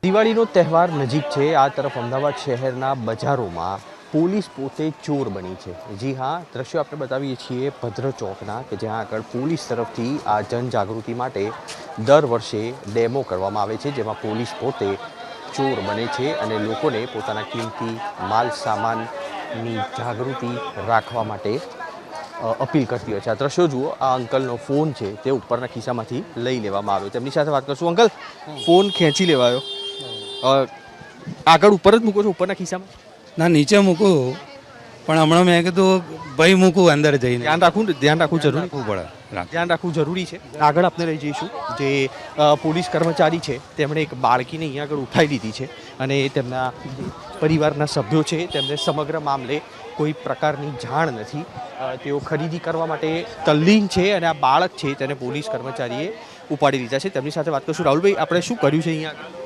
દિવાળીનો તહેવાર નજીક છે। આ તરફ અમદાવાદ શહેરના બજારોમાં પોલીસ પોતે ચોર બની છે। જી હા, દ્રશ્યો આપણે બતાવીએ છીએ ભદ્ર ચોકના કે જ્યાં આગળ પોલીસ તરફથી આ જનજાગૃતિ માટે દર વર્ષે ડેમો કરવામાં આવે છે, જેમાં પોલીસ પોતે ચોર બને છે અને લોકોને પોતાના કિંમતી માલ સામાનની જાગૃતિ રાખવા માટે अपील करती હોય છે। આ દ્રશ્યો જુઓ, આ અંકલનો ફોન છે તે ઉપરના ખિસ્સામાંથી લઈ લેવામાં આવ્યો। તેમની સાથે વાત કરશું। અંકલ, ફોન ખેંચી લેવાયો, આગળ ઉપર જ મૂકો છો, ઉપરના ખિસ્સામાં? ના, નીચે મૂકું, પણ હમણાં મેં કીધું ભાઈ મૂકું અંદર જઈને। ધ્યાન રાખવું જરૂરી પડે, ધ્યાન રાખવું જરૂરી છે। આગળ આપણે લઈ જઈશું। જે પોલીસ કર્મચારી છે તેમણે એક બાળકીને અહીંયા આગળ ઉઠાવી લીધી છે અને તેમના પરિવારના સભ્યો છે તેમને સમગ્ર મામલે કોઈ પ્રકારની જાણ નથી। તેઓ ખરીદી કરવા માટે તલ્લીન છે અને આ બાળક છે તેને પોલીસ કર્મચારીએ ઉપાડી લીધા છે। તેમની સાથે વાત કરશું। રાહુલભાઈ, આપણે શું કર્યું છે અહીંયા?